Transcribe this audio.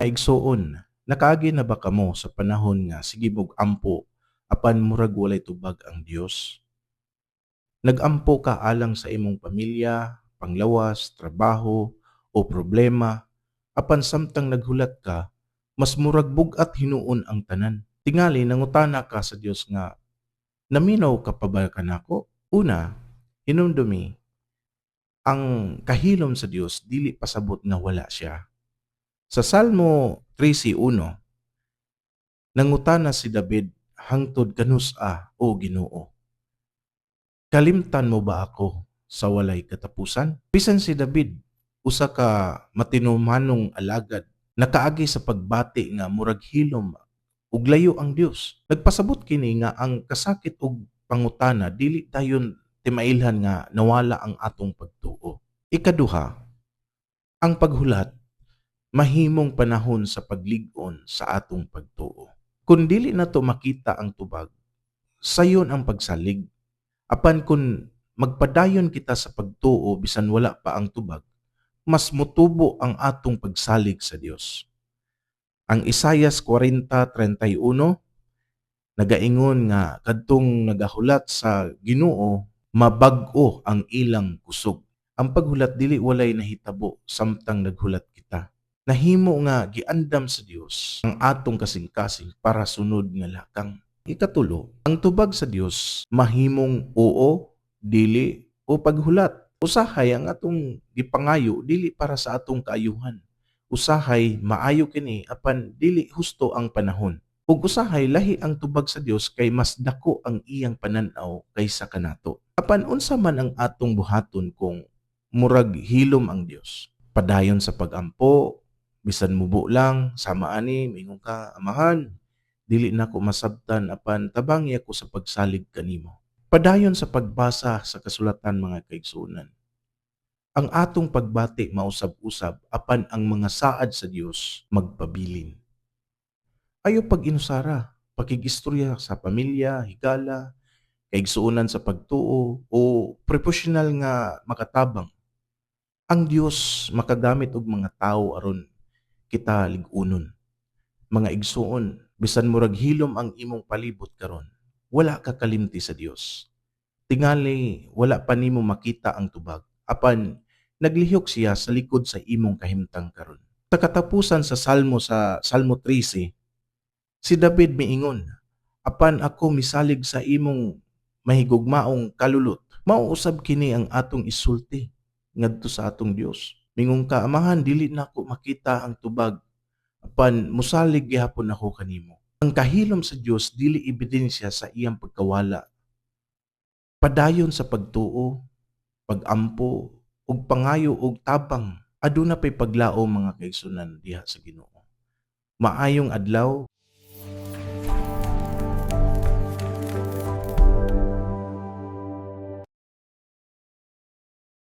Igsoon, nakaagi na ba kamo sa panahon nga sige mog ampo apan murag walay tubag ang Dios? Nagampo ka alang sa imong pamilya, panglawas, trabaho o problema apan samtang naghulat ka, mas murag bug-at hinuon ang tanan. Tingali nangutana ka sa Dios nga, naminaw ka pa ba kanako? Una, hinumdumi, ang kahilom sa Dios dili pasabot nga wala siya. Sa Salmo 13:1, nangutana si David hangtod kanusa o Ginoo. Kalimtan mo ba ako sa walay katapusan? Bisan si David, usa ka matinumanong alagad, nakaagi sa pagbati nga murag hilom ug layo ang Dios. Nagpasabot kini nga ang kasakit ug pangutana dili dayon timailhan nga nawala ang atong pagtuo. Ikaduha, ang paghulat mahimong panahon sa paglig-on sa atong pagtuo. Kung dili nato makita ang tubag, sayon ang pagsalig. Apan kung magpadayon kita sa pagtuo bisan wala pa ang tubag, mas mutubo ang atong pagsalig sa Dios. Ang Isaias 40:31 nagaingon nga kadtong nagahulat sa Ginoo, mabag-o ang ilang kusog. Ang paghulat dili walay nahitabo samtang naghulat kita. Nahimo nga giandam sa Dios ang atong kasing-kasing para sunod nga lakang. Ikatulo, ang tubag sa Dios mahimong oo, dili o paghulat. Usahay ang atong gipangayo dili para sa atong kaayuhan. Usahay maayo kini apan dili husto ang panahon. Ug usahay lahi ang tubag sa Dios kay mas dako ang iyang pananaw kaysa kanato. Apan unsa man ang atong buhaton kung murag hilom ang Dios? Padayon sa pagampo, bisan mubo lang, sama ani, mingon ka, amahan, dili na ko masabtan apan tabangi ako sa pagsalig kanimo. Padayon sa pagbasa sa kasulatan mga kaigsuonan. Ang atong pagbati mausab-usab apan ang mga saad sa Dios magpabilin. Ayo pag-inusara, pakigistorya sa pamilya, higala, kaigsuonan sa pagtuo o professional nga makatabang. Ang Dios makagamit og mga tawo aron kita lig-unon. Mga igsuon, bisan murag hilom ang imong palibot karon, wala ka kalimti sa Dios. Tingali wala pa nimo makita ang tubag, apan naglihok siya sa likod sa imong kahimtang karon. Sa katapusan sa Salmo 13, si David miingon, apan ako misalig sa imong mahigugmaong kalulot, mauusab kini ang atong isulti ngadto sa atong Dios. Mingon ka, amahan, dili na ako makita ang tubag, apan musalig gihapon ako kanimo. Ang kahilom sa Dios dili ebidensya sa iyang pagkawala. Padayon sa pagtuo, pagampo, ug pangayo ug tabang, aduna pay paglao mga kaigsunan diha sa Ginoo. Maayong adlaw